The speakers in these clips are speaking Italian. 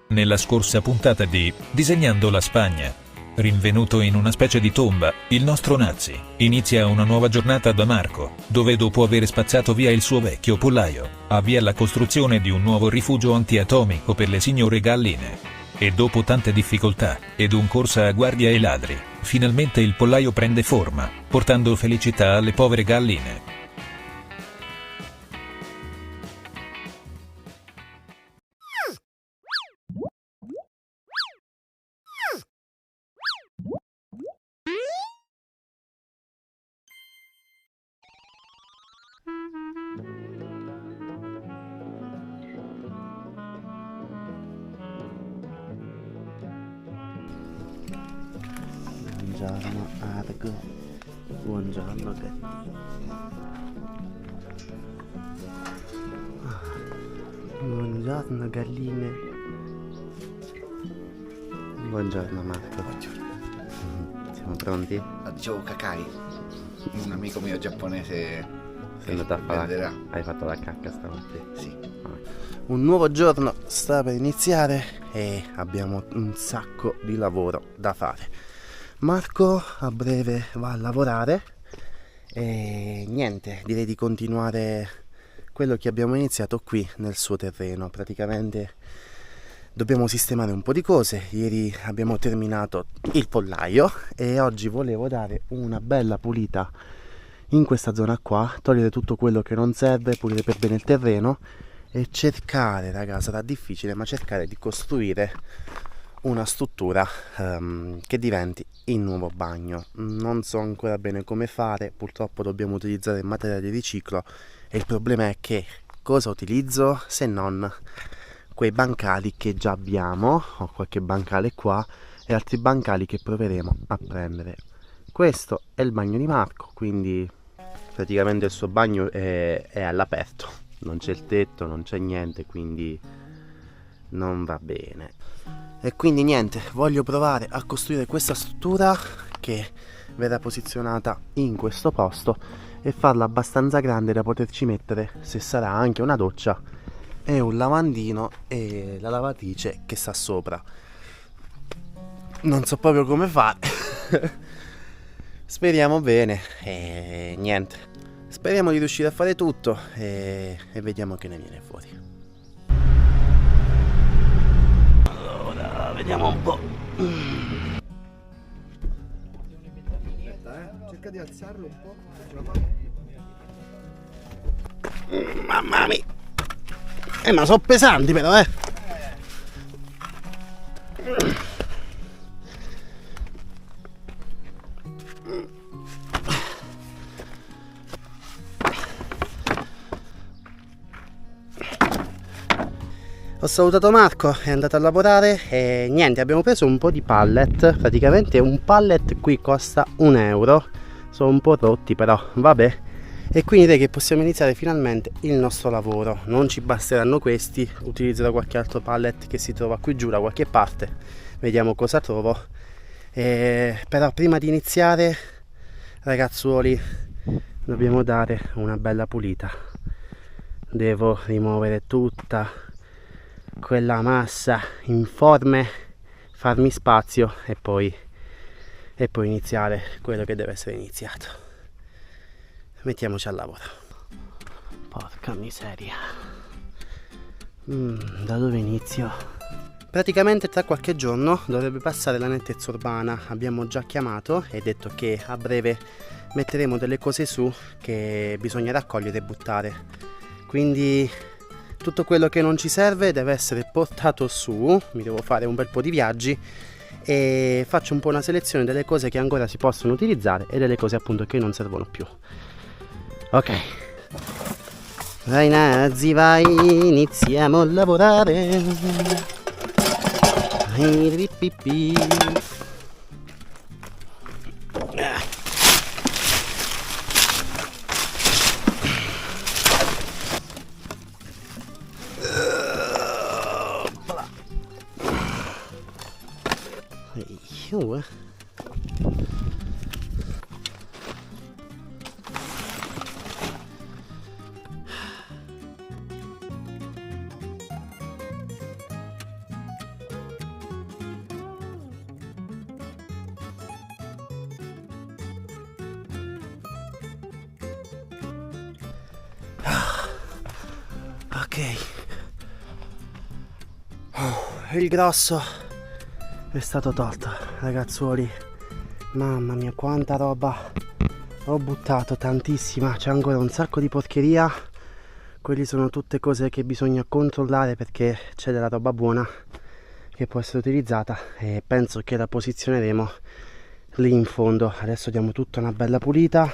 Nella scorsa puntata di Disegnando la Spagna, rinvenuto in una specie di tomba, il nostro Nazi inizia una nuova giornata da Marco, dove dopo aver spazzato via il suo vecchio pollaio, avvia la costruzione di un nuovo rifugio antiatomico per le signore galline. E dopo tante difficoltà, ed un corsa a guardia ai ladri, finalmente il pollaio prende forma, portando felicità alle povere galline. Buongiorno Argo, buongiorno gattino. Buongiorno galline. Buongiorno Marco. Buongiorno. Siamo pronti? Dicevo Kakai, un amico mio giapponese Sei andato a fare venderà. Hai fatto la cacca stamattina? Sì. Un nuovo giorno sta per iniziare e abbiamo un sacco di lavoro da fare. Marco a breve va a lavorare e niente, direi di continuare quello che abbiamo iniziato qui nel suo terreno. Praticamente dobbiamo sistemare un po' di cose. Ieri abbiamo terminato il pollaio e oggi volevo dare una bella pulita in questa zona qua, togliere tutto quello che non serve, pulire per bene il terreno e cercare, raga, sarà difficile, ma cercare di costruire una struttura che diventi il nuovo bagno. Non so ancora bene come fare, purtroppo dobbiamo utilizzare materiale di riciclo e il problema è che cosa utilizzo se non quei bancali che già abbiamo. Ho qualche bancale qua e altri bancali che proveremo a prendere. Questo è il bagno di Marco, quindi praticamente il suo bagno è all'aperto, non c'è il tetto, non c'è niente, quindi non va bene. E quindi niente, voglio provare a costruire questa struttura che verrà posizionata in questo posto e farla abbastanza grande da poterci mettere, se sarà, anche una doccia e un lavandino e la lavatrice che sta sopra. Non so proprio come fare. Speriamo bene e niente, speriamo di riuscire a fare tutto e vediamo che ne viene fuori. Allora, vediamo un po'. Aspetta, cerca di alzarlo un po'. Mamma mia. Ma sono pesanti però, Ho salutato Marco, è andato a lavorare e niente, abbiamo preso un po' di pallet. Praticamente un pallet qui costa €1. Sono un po' rotti però, vabbè. E quindi direi che possiamo iniziare finalmente il nostro lavoro. Non ci basteranno questi, utilizzerò qualche altro pallet che si trova qui giù da qualche parte. Vediamo cosa trovo. Però prima di iniziare, ragazzuoli, dobbiamo dare una bella pulita. Devo rimuovere tutta quella massa informe, farmi spazio e poi iniziare quello che deve essere iniziato. Mettiamoci al lavoro. Porca miseria. Da dove inizio? Praticamente tra qualche giorno dovrebbe passare la nettezza urbana. Abbiamo già chiamato e detto che a breve metteremo delle cose su che bisogna raccogliere e buttare. Quindi tutto quello che non ci serve deve essere portato su. Mi devo fare un bel po' di viaggi e faccio un po' una selezione delle cose che ancora si possono utilizzare e delle cose appunto che non servono più. Ok, vai Nazi, vai, iniziamo a lavorare. Ok. Il grosso è stato tolto, ragazzuoli. Mamma mia, quanta roba ho buttato, tantissima. C'è ancora un sacco di porcheria. Quelli sono tutte cose che bisogna controllare, perché c'è della roba buona che può essere utilizzata, e penso che la posizioneremo lì in fondo. Adesso diamo tutta una bella pulita,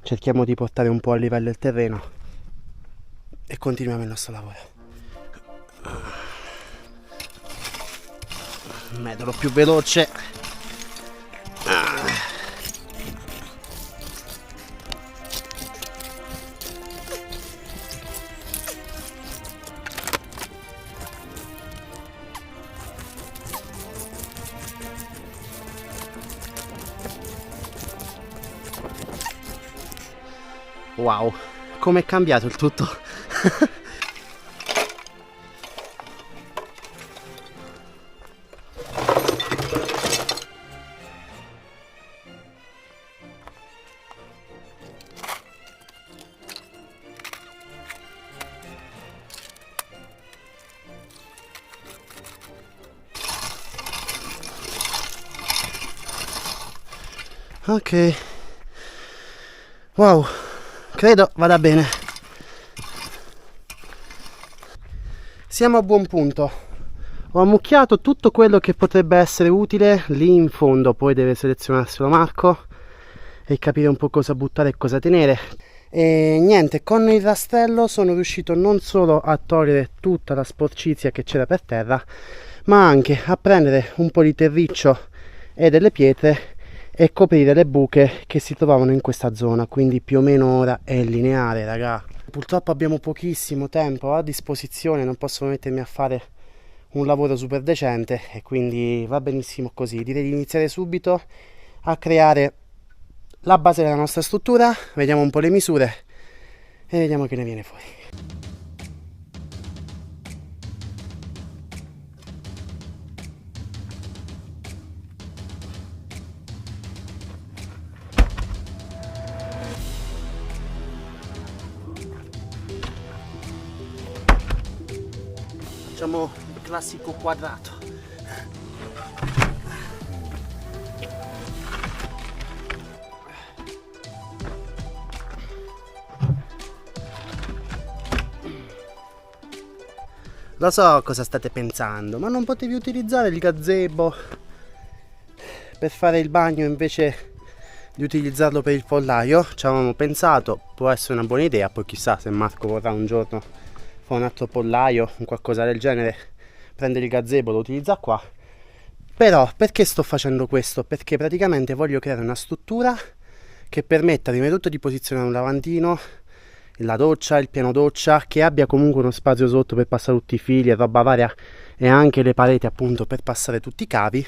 cerchiamo di portare un po' a livello il terreno e continuiamo il nostro lavoro. Metodo più veloce. Wow, com'è cambiato il tutto. Ok, wow, credo vada bene. Siamo a buon punto. Ho ammucchiato tutto quello che potrebbe essere utile lì in fondo, poi deve selezionarselo Marco e capire un po' cosa buttare e cosa tenere. E niente, con il rastrello sono riuscito non solo a togliere tutta la sporcizia che c'era per terra, ma anche a prendere un po' di terriccio e delle pietre e coprire le buche che si trovavano in questa zona. Quindi più o meno ora è lineare, raga. Purtroppo abbiamo pochissimo tempo a disposizione, non posso mettermi a fare un lavoro super decente e quindi va benissimo così. Direi di iniziare subito a creare la base della nostra struttura. Vediamo un po' le misure e vediamo che ne viene fuori. Facciamo il classico quadrato. Lo so cosa state pensando, ma non potevi utilizzare il gazebo per fare il bagno invece di utilizzarlo per il pollaio? Ci avevamo pensato, può essere una buona idea, poi chissà se Marco vorrà un giorno fa un altro pollaio, un qualcosa del genere, prende il gazebo, lo utilizza qua. Però perché sto facendo questo? Perché praticamente voglio creare una struttura che permetta prima di tutto di posizionare un lavandino, la doccia, il piano doccia, che abbia comunque uno spazio sotto per passare tutti i fili e roba varia, e anche le pareti appunto per passare tutti i cavi.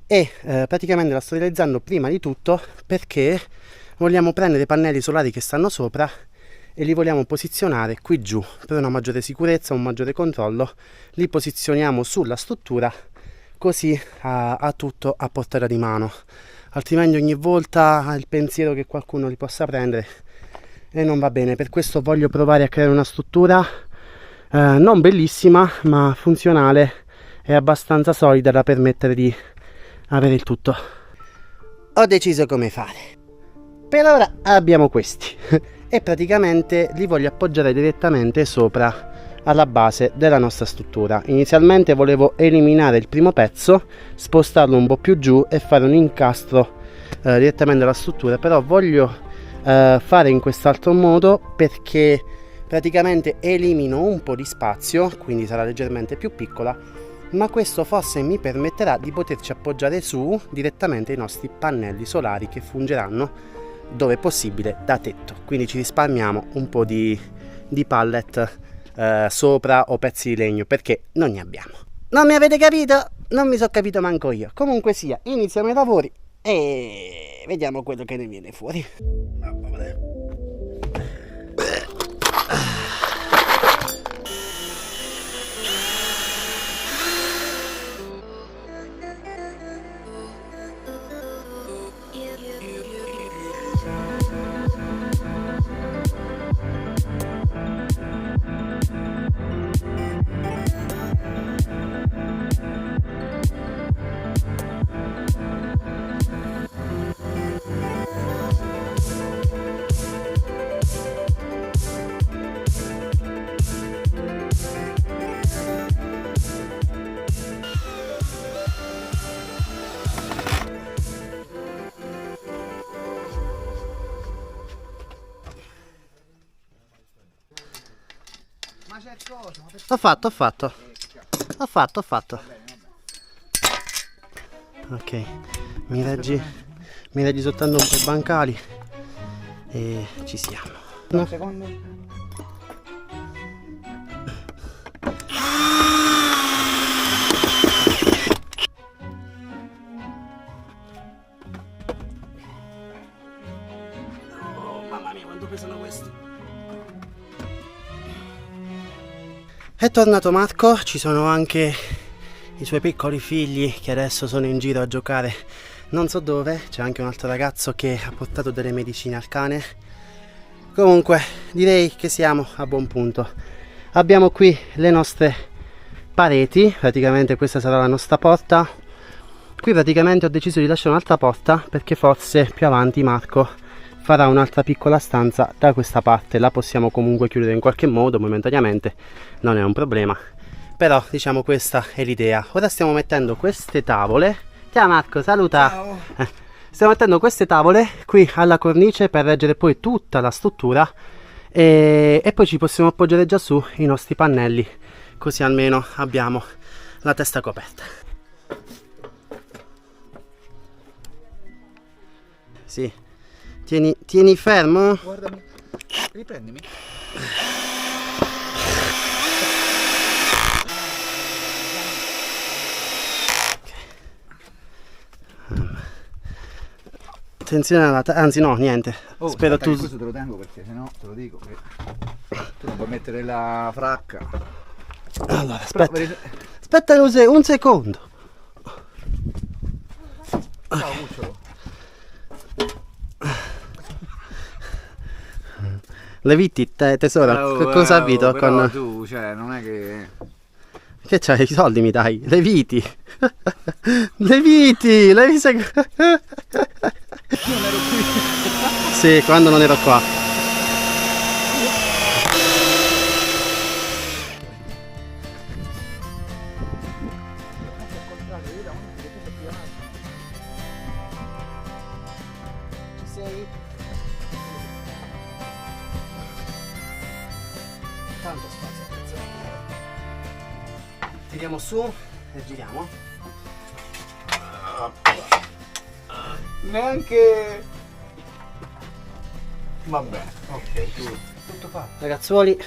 E praticamente la sto realizzando prima di tutto perché vogliamo prendere i pannelli solari che stanno sopra e li vogliamo posizionare qui giù per una maggiore sicurezza, un maggiore controllo. Li posizioniamo sulla struttura, così ha tutto a portata di mano, altrimenti ogni volta ha il pensiero che qualcuno li possa prendere e non va bene. Per questo voglio provare a creare una struttura non bellissima ma funzionale e abbastanza solida da permettere di avere il tutto. Ho deciso come fare. Per ora abbiamo questi e praticamente li voglio appoggiare direttamente sopra alla base della nostra struttura. Inizialmente volevo eliminare il primo pezzo, spostarlo un po' più giù e fare un incastro direttamente alla struttura, però voglio fare in quest'altro modo perché praticamente elimino un po' di spazio, quindi sarà leggermente più piccola, ma questo forse mi permetterà di poterci appoggiare su direttamente i nostri pannelli solari che fungeranno dove possibile da tetto, quindi ci risparmiamo un po' di pallet sopra o pezzi di legno perché non ne abbiamo. Non mi avete capito? Non mi sono capito manco io. Comunque sia, iniziamo i lavori e vediamo quello che ne viene fuori. Ho fatto. Ok, mi reggi soltanto un po' i bancali e ci siamo. Un secondo. Mamma mia, quanto pesano questi. È tornato Marco, ci sono anche i suoi piccoli figli che adesso sono in giro a giocare non so dove. C'è anche un altro ragazzo che ha portato delle medicine al cane. Comunque direi che siamo a buon punto. Abbiamo qui le nostre pareti, praticamente questa sarà la nostra porta. Qui praticamente ho deciso di lasciare un'altra porta perché forse più avanti Marco farà un'altra piccola stanza da questa parte. La possiamo comunque chiudere in qualche modo momentaneamente, non è un problema, però diciamo questa è l'idea. Ora stiamo mettendo queste tavole. Ciao Marco, saluta. Ciao. Stiamo mettendo queste tavole qui alla cornice per reggere poi tutta la struttura e poi ci possiamo appoggiare già su i nostri pannelli, così almeno abbiamo la testa coperta. Sì, tieni fermo. Guardami. Riprendimi. Attenzione alla anzi no, niente. Oh, Spero aspetta tu. che questo te lo tengo perché sennò te lo dico che tu non puoi mettere la fracca. Allora, Però aspetta un secondo. Ciao cucciolo. Leviti, tesoro, cosa abito però con. tu, cioè, non è che... Che c'hai? I soldi mi dai? Leviti. Leviti, levi Non ero qui. Sì, quando non ero qua. Ci sei? Tanto spazio. Tiriamo su e giriamo. Neanche... Vabbè, ok, tutto fatto. Ragazzuoli,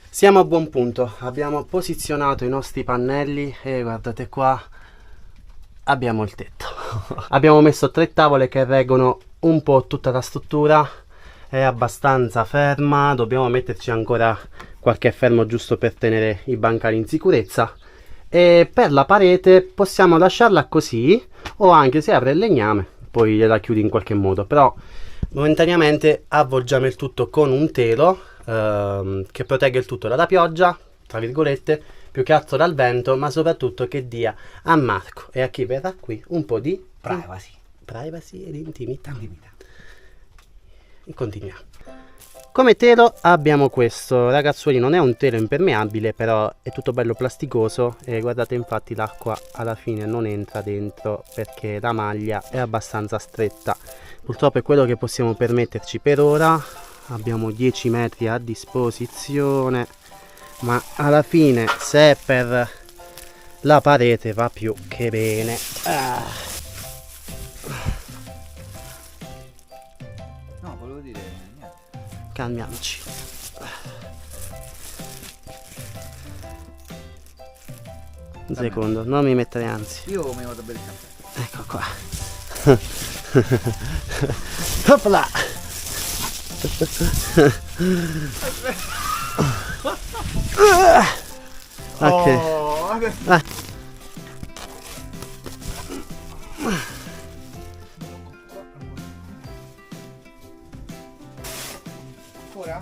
siamo a buon punto. Abbiamo posizionato i nostri pannelli e guardate qua, abbiamo il tetto. Abbiamo messo 3 tavole che reggono un po' tutta la struttura. È abbastanza ferma, dobbiamo metterci ancora qualche fermo giusto per tenere i bancali in sicurezza. E per la parete possiamo lasciarla così, o anche se apre il legname poi gliela chiudi in qualche modo, però momentaneamente avvolgiamo il tutto con un telo che protegga il tutto dalla pioggia, tra virgolette, più che altro dal vento, ma soprattutto che dia a Marco e a chi verrà qui un po' di privacy ed intimità. E continuiamo. Come telo abbiamo questo, ragazzuoli, non è un telo impermeabile, però è tutto bello plasticoso e guardate, infatti l'acqua alla fine non entra dentro perché la maglia è abbastanza stretta. Purtroppo è quello che possiamo permetterci per ora. Abbiamo 10 metri a disposizione, ma alla fine se è per la parete va più che bene. No, volevo dire niente. Calmiamoci. Un secondo, non mi mettere ansia. Io mi vado a bere il caffè. Ecco qua. Hopla. Ok. Oh, ora?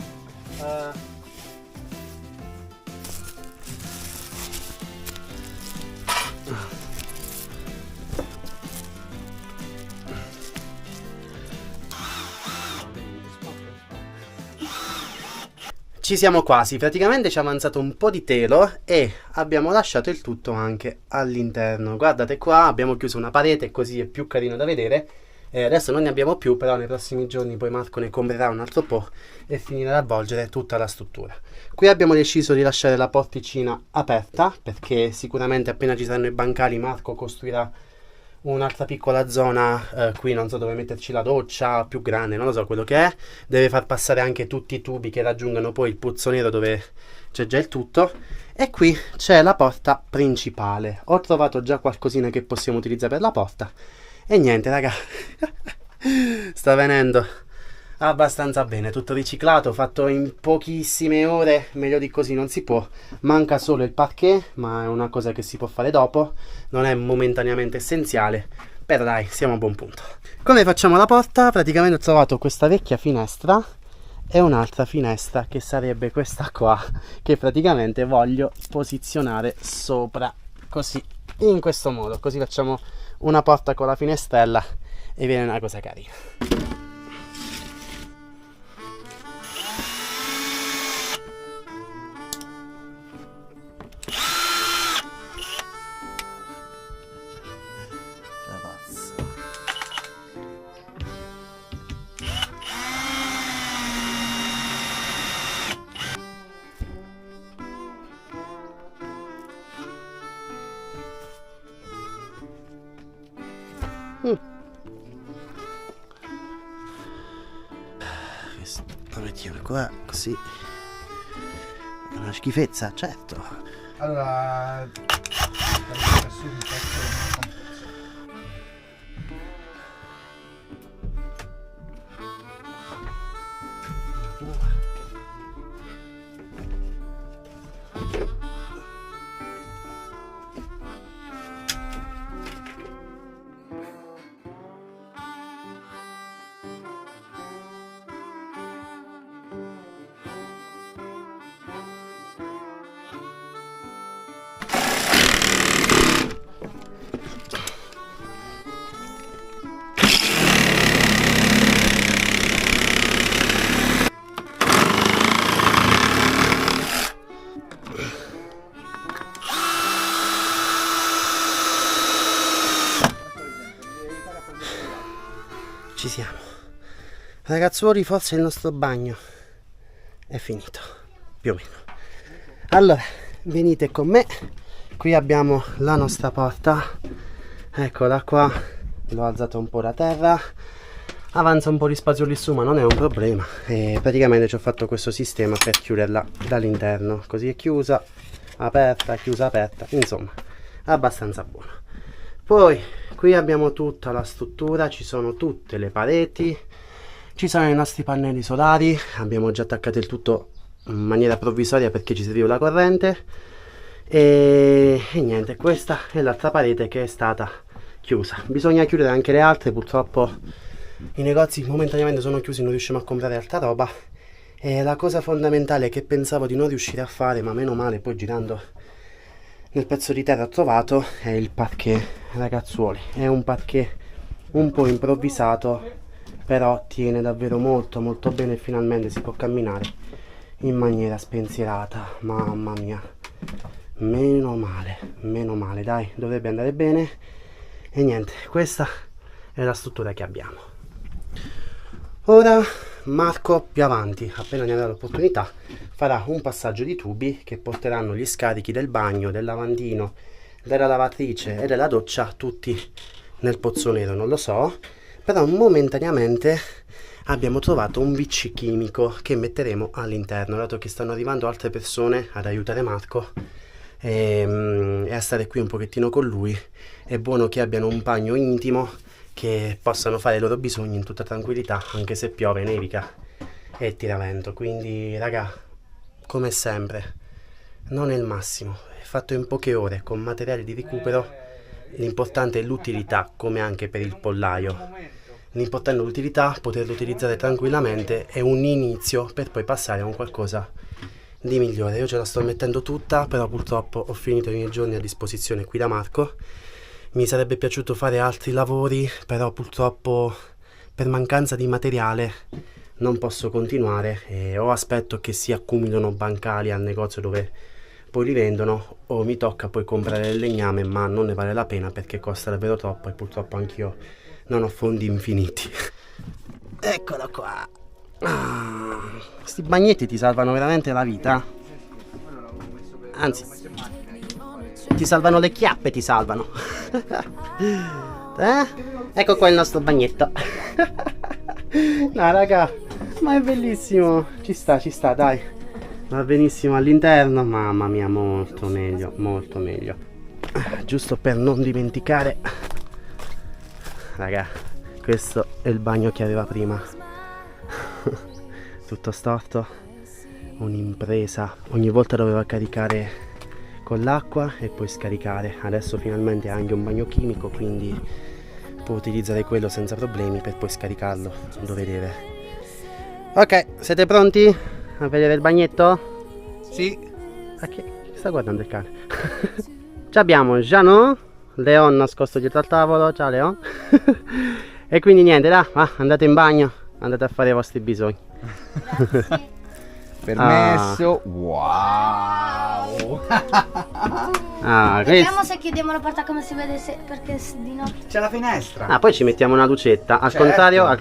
Ci siamo quasi, praticamente ci è avanzato un po' di telo e abbiamo lasciato il tutto anche all'interno. Guardate qua, abbiamo chiuso una parete così è più carino da vedere, Adesso non ne abbiamo più, però nei prossimi giorni poi Marco ne comprerà un altro po' e finirà ad avvolgere tutta la struttura. Qui abbiamo deciso di lasciare la porticina aperta perché sicuramente appena ci saranno i bancali Marco costruirà un'altra piccola zona qui, non so dove metterci la doccia più grande, non lo so quello che è. Deve far passare anche tutti i tubi che raggiungono poi il pozzo nero dove c'è già il tutto. E qui c'è la porta principale. Ho trovato già qualcosina che possiamo utilizzare per la porta. E niente raga, sta venendo abbastanza bene, tutto riciclato, fatto in pochissime ore, meglio di così non si può. Manca solo il parquet, ma è una cosa che si può fare dopo, non è momentaneamente essenziale, però dai, siamo a buon punto. Come facciamo la porta? Praticamente ho trovato questa vecchia finestra e un'altra finestra che sarebbe questa qua, che praticamente voglio posizionare sopra, così, in questo modo, così facciamo una porta con la finestrella e viene una cosa carina. Lo mettiamo qua così. È una schifezza, certo. Allora, ci siamo. Ragazzuoli, forse il nostro bagno è finito, più o meno. Allora, venite con me. Qui abbiamo la nostra porta. Eccola qua. L'ho alzato un po' da terra. Avanza un po' di spazio lì su, ma non è un problema. E praticamente ci ho fatto questo sistema per chiuderla dall'interno. Così è chiusa, aperta, chiusa, aperta. Insomma, abbastanza buono. Poi qui abbiamo tutta la struttura, ci sono tutte le pareti, ci sono i nostri pannelli solari, abbiamo già attaccato il tutto in maniera provvisoria perché ci serviva la corrente e niente, questa è l'altra parete che è stata chiusa. Bisogna chiudere anche le altre, purtroppo i negozi momentaneamente sono chiusi, non riusciamo a comprare altra roba e la cosa fondamentale che pensavo di non riuscire a fare, ma meno male poi girando nel pezzo di terra ho trovato, è il parquet. Ragazzuoli, è un parquet un po' improvvisato, però tiene davvero molto molto bene e finalmente si può camminare in maniera spensierata. Mamma mia, meno male, dai, dovrebbe andare bene. E niente, questa è la struttura che abbiamo. Ora Marco più avanti, appena ne avrà l'opportunità, farà un passaggio di tubi che porteranno gli scarichi del bagno, del lavandino, della lavatrice e della doccia tutti nel pozzo nero. Non lo so, però momentaneamente abbiamo trovato un WC chimico che metteremo all'interno, dato che stanno arrivando altre persone ad aiutare Marco e a stare qui un pochettino con lui. È buono che abbiano un bagno intimo, che possano fare i loro bisogni in tutta tranquillità, anche se piove, nevica e tira vento. Quindi raga, come sempre, non è il massimo, è fatto in poche ore con materiali di recupero. L'importante è l'utilità, come anche per il pollaio. L'importante è l'utilità, poterlo utilizzare tranquillamente, è un inizio per poi passare a un qualcosa di migliore. Io ce la sto mettendo tutta, però purtroppo ho finito i miei giorni a disposizione qui da Marco. Mi sarebbe piaciuto fare altri lavori, però purtroppo per mancanza di materiale non posso continuare o aspetto che si accumulino bancali al negozio dove poi li vendono, o mi tocca poi comprare il legname, ma non ne vale la pena perché costa davvero troppo e purtroppo anch'io non ho fondi infiniti. Eccolo qua. Questi bagnetti ti salvano veramente la vita. Anzi, ti salvano le chiappe, ti salvano. Ecco qua il nostro bagnetto. No raga, ma è bellissimo. Ci sta, dai. Va benissimo all'interno. Mamma mia, molto meglio, molto meglio. Giusto per non dimenticare, raga, questo è il bagno che aveva prima. Tutto storto, un'impresa. Ogni volta doveva caricare con l'acqua e poi scaricare. Adesso finalmente ha anche un bagno chimico, quindi può utilizzare quello senza problemi per poi scaricarlo dove deve. Ok, siete pronti a vedere il bagnetto? Sì. Ok, sta guardando il cane. Ci abbiamo Giano, Leon nascosto dietro al tavolo. Ciao Leon. E quindi niente, dai, andate in bagno, andate a fare i vostri bisogni. Permesso. Wow. Vediamo se chiudiamo la porta come si vede, perché di notte. C'è la finestra. Poi ci mettiamo una lucetta. Al Certo.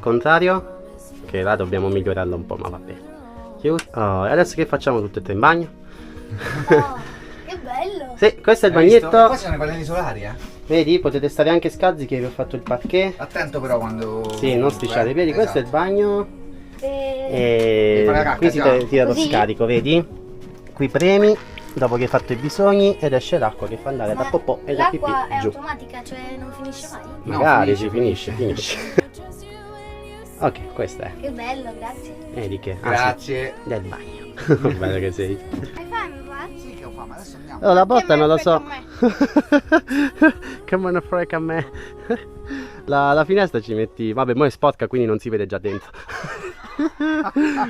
contrario. Che là dobbiamo migliorarlo un po', ma va bene. Chiuso. E adesso che facciamo tutte e tre in bagno? Oh, che bello! Sì, questo è il Hai visto? bagnetto. Qua ci sono i pannelli solari, Vedi, potete stare anche scalzi che vi ho fatto il parquet. Attento però quando... Sì, non strisciate i piedi. Questo è il bagno. E... Devi fare la cacca, Qui si già. tira lo Così? scarico, vedi? Qui premi dopo che hai fatto i bisogni ed esce l'acqua che fa andare da popò e da pipì l'acqua è giù. automatica, cioè non finisce mai. No, Magari finisce. ci finisce. Ok, questa è. Che bello, grazie. Vedi che? Grazie. Sì, del bagno. Bello che sei. Hai fame, papà? Sì, che ho fame, adesso andiamo. Oh, la botta non lo so. Che Che me ne frega a me. La finestra ci metti. Vabbè, mo è sporca quindi non si vede già dentro.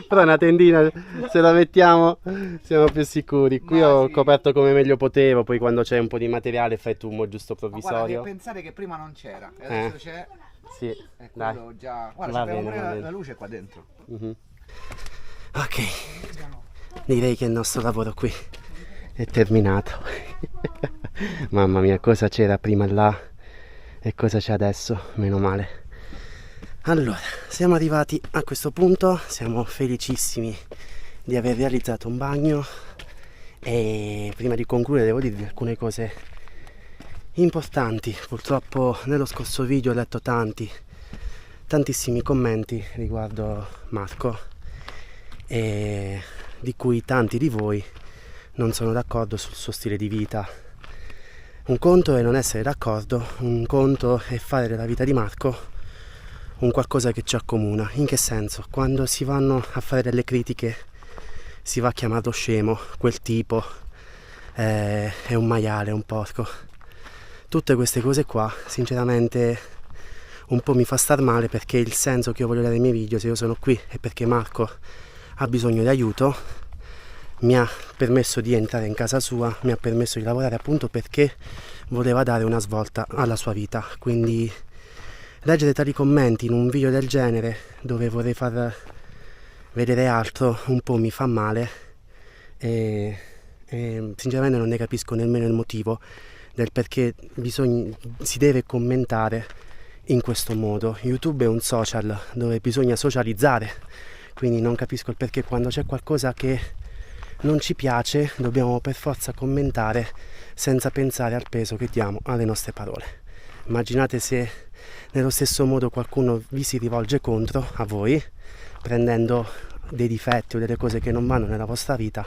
Però una tendina, se la mettiamo siamo più sicuri. Qui Ma ho sì. coperto come meglio potevo. Poi quando c'è un po' di materiale fai tumo giusto Ma guarda, provvisorio. che pensare che prima non c'era e adesso c'è. Sì, E dai. quello già... Guarda, Va abbiamo bene, pure va la, bene. la luce qua dentro. Mhm. Ok, direi che il nostro lavoro qui è terminato. Mamma mia, cosa c'era prima là e cosa c'è adesso, meno male. Allora, siamo arrivati a questo punto, siamo felicissimi di aver realizzato un bagno e prima di concludere devo dirvi alcune cose importanti. Purtroppo nello scorso video ho letto tantissimi commenti riguardo Marco e di cui tanti di voi non sono d'accordo sul suo stile di vita. Un conto è non essere d'accordo, un conto è fare della vita di Marco un qualcosa che ci accomuna. In che senso? Quando si vanno a fare delle critiche si va chiamato scemo, quel tipo è un maiale, è un porco. Tutte queste cose qua sinceramente un po' mi fa star male, perché il senso che io voglio dare ai miei video, se io sono qui è perché Marco ha bisogno di aiuto, mi ha permesso di entrare in casa sua, mi ha permesso di lavorare appunto perché voleva dare una svolta alla sua vita. Quindi leggere tali commenti in un video del genere dove vorrei far vedere altro un po' mi fa male e sinceramente non ne capisco nemmeno il motivo del perché si deve commentare in questo modo. YouTube è un social dove bisogna socializzare, quindi non capisco il perché quando c'è qualcosa che non ci piace dobbiamo per forza commentare senza pensare al peso che diamo alle nostre parole. Immaginate se nello stesso modo qualcuno vi si rivolge contro a voi prendendo dei difetti o delle cose che non vanno nella vostra vita.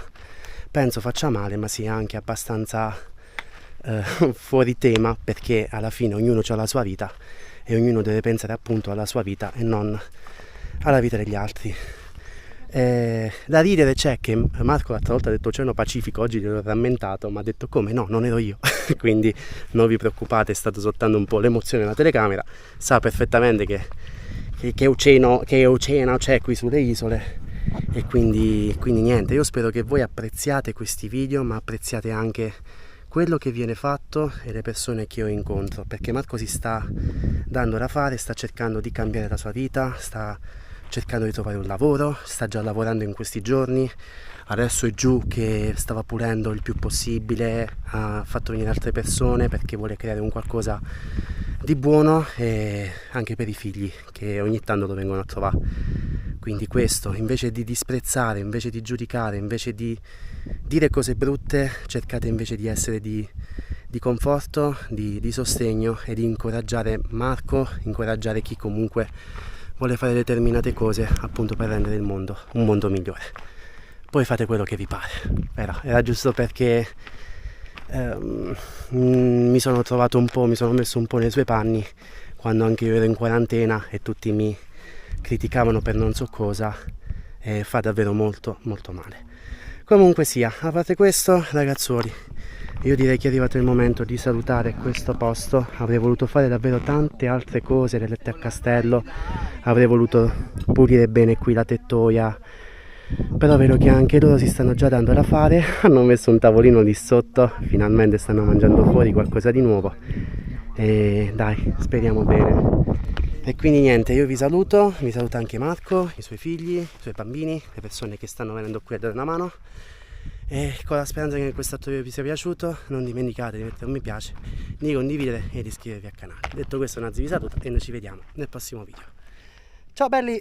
Penso faccia male, ma sia anche abbastanza fuori tema, perché alla fine ognuno ha la sua vita e ognuno deve pensare appunto alla sua vita e non alla vita degli altri. Da ridere c'è che Marco l'altra volta ha detto Oceano Pacifico, oggi gliel'ho rammentato, ma ha detto come no, non ero io. Quindi non vi preoccupate, state soltanto un po' l'emozione della telecamera, sa perfettamente che oceano c'è qui sulle isole. E quindi niente, io spero che voi apprezziate questi video, ma apprezziate anche quello che viene fatto e le persone che io incontro, perché Marco si sta dando da fare, sta cercando di cambiare la sua vita, sta cercando di trovare un lavoro, sta già lavorando in questi giorni, adesso è giù che stava pulendo il più possibile, ha fatto venire altre persone perché vuole creare un qualcosa di buono, e anche per i figli che ogni tanto lo vengono a trovare. Quindi questo, invece di disprezzare, invece di giudicare, invece di dire cose brutte, cercate invece di essere di conforto, di sostegno e di incoraggiare Marco, incoraggiare chi comunque vuole fare determinate cose appunto per rendere il mondo un mondo migliore. Poi fate quello che vi pare, però era giusto perché mi sono messo un po' nei suoi panni quando anche io ero in quarantena e tutti mi criticavano per non so cosa, e fa davvero molto molto male. Comunque sia, a parte questo, ragazzuoli, io direi che è arrivato il momento di salutare questo posto. Avrei voluto fare davvero tante altre cose, le lette a castello, avrei voluto pulire bene qui la tettoia, però vedo che anche loro si stanno già dando da fare. Hanno messo un tavolino lì sotto, finalmente stanno mangiando fuori qualcosa di nuovo e dai, speriamo bene. E quindi niente, io vi saluto anche Marco, i suoi figli, i suoi bambini, le persone che stanno venendo qui a dare una mano, e con la speranza che questo video vi sia piaciuto non dimenticate di mettere un mi piace, di condividere e di iscrivervi al canale. Detto questo, Nazi vi saluta e noi ci vediamo nel prossimo video. Ciao belli!